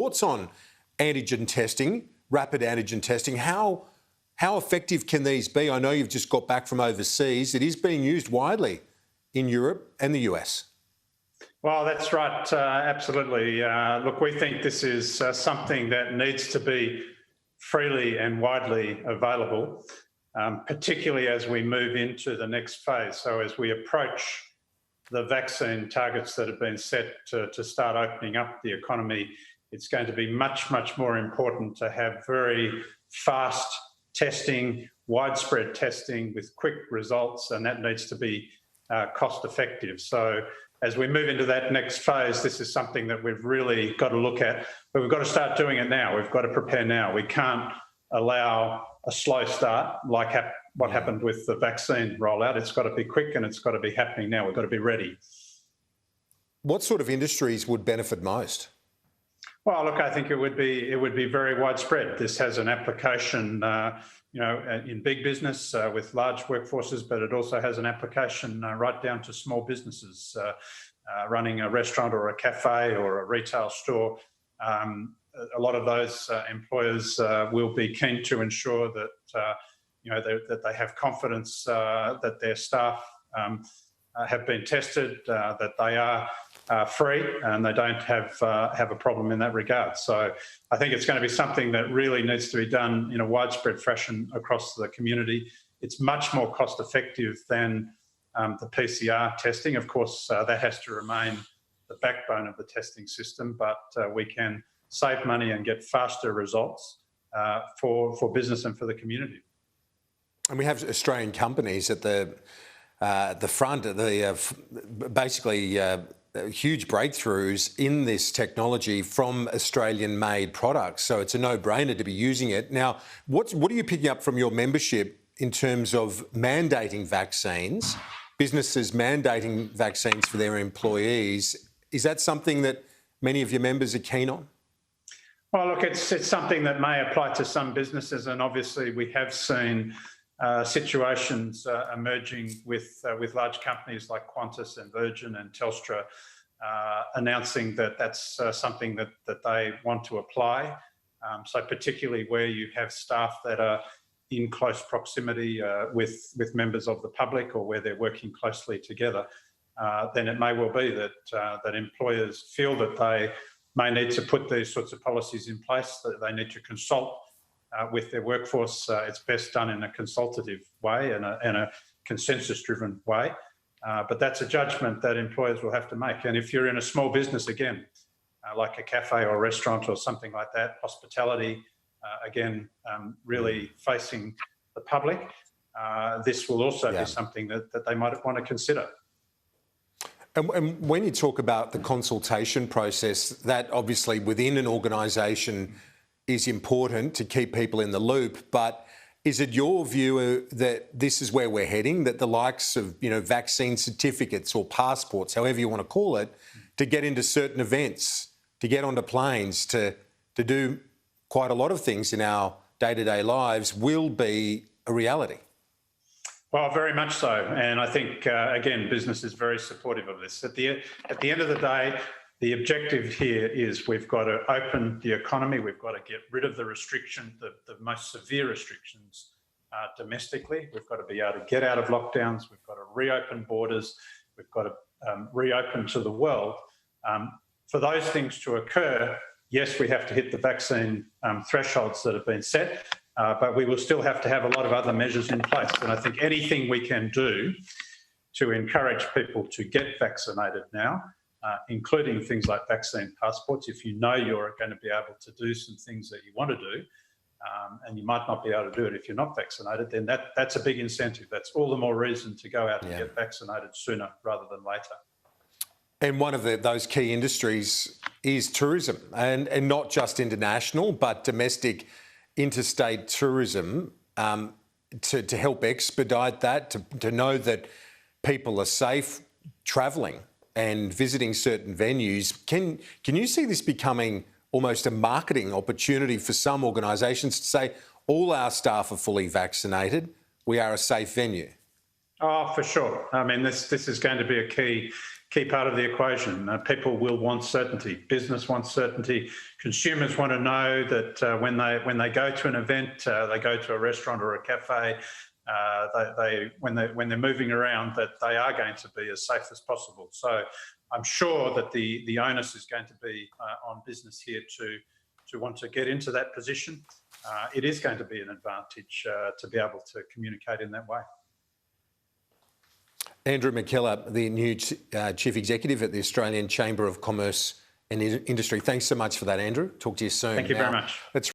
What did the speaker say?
Thoughts on antigen testing, rapid antigen testing? How effective can these be? I know you've just got back from overseas. It is being used widely in Europe and the US. Well, that's right, absolutely. Look, we think this is something that needs to be freely and widely available, particularly as we move into the next phase. So as we approach the vaccine targets that have been set to start opening up the economy, it's going to be much, much more important to have very fast testing, widespread testing with quick results, and that needs to be cost effective. So as we move into that next phase, this is something that we've really got to look at, but we've got to start doing it now. We've got to prepare now. We can't allow a slow start like what happened with the vaccine rollout. It's got to be quick and it's got to be happening now. We've got to be ready. What sort of industries would benefit most? Well, look, I think it would be very widespread. This has an application, in big business with large workforces, but it also has an application right down to small businesses running a restaurant or a cafe or a retail store. A lot of those employers will be keen to ensure that that they have confidence that their staff have been tested, that they are free, and they don't have a problem in that regard. So I think it's going to be something that really needs to be done in a widespread fashion across the community. It's much more cost effective than the PCR testing. Of course, that has to remain the backbone of the testing system, but we can save money and get faster results for business and for the community. And we have Australian companies at the front, basically huge breakthroughs in this technology from Australian-made products. So it's a no-brainer to be using it. Now, what are you picking up from your membership in terms of mandating vaccines, businesses mandating vaccines for their employees? Is that something that many of your members are keen on? Well, look, it's something that may apply to some businesses, and obviously we have seen situations emerging with large companies like Qantas and Virgin and Telstra announcing that that's something that they want to apply. So particularly where you have staff that are in close proximity with members of the public, or where they're working closely together, then it may well be that employers feel that they may need to put these sorts of policies in place, that they need to consult with their workforce. It's best done in a consultative way and a consensus-driven way. But that's a judgment that employers will have to make. And if you're in a small business, again, like a cafe or a restaurant or something like that, hospitality, really facing the public, this will also be something that they might want to consider. And when you talk about the consultation process, that obviously within an organisation is important to keep people in the loop, but is it your view that this is where we're heading, that the likes of vaccine certificates or passports, however you want to call it, to get into certain events, to get onto planes, to do quite a lot of things in our day-to-day lives will be a reality? Well, very much so. And I think, again, business is very supportive of this. At the end of the day, the objective here is we've got to open the economy. We've got to get rid of the restriction, the most severe restrictions domestically. We've got to be able to get out of lockdowns. We've got to reopen borders. We've got to reopen to the world. For those things to occur, yes, we have to hit the vaccine thresholds that have been set, but we will still have to have a lot of other measures in place. And I think anything we can do to encourage people to get vaccinated now, including things like vaccine passports, if you know you're going to be able to do some things that you want to do, and you might not be able to do it if you're not vaccinated, then that's a big incentive. That's all the more reason to go out and get vaccinated sooner rather than later. And one of those key industries is tourism, and not just international, but domestic interstate tourism, to help expedite that, to know that people are safe travelling and visiting certain venues. Can you see this becoming almost a marketing opportunity for some organisations to say, all our staff are fully vaccinated, we are a safe venue? Oh, for sure. I mean, this is going to be a key key part of the equation. People will want certainty. Business wants certainty. Consumers want to know that when they go to an event, they go to a restaurant or a cafe, when they're moving around, that they are going to be as safe as possible. So I'm sure that the onus is going to be on business here to want to get into that position. It is going to be an advantage to be able to communicate in that way. Andrew McKellar, the new Chief Executive at the Australian Chamber of Commerce and Industry. Thanks so much for that, Andrew. Talk to you soon. Thank you very much. Let's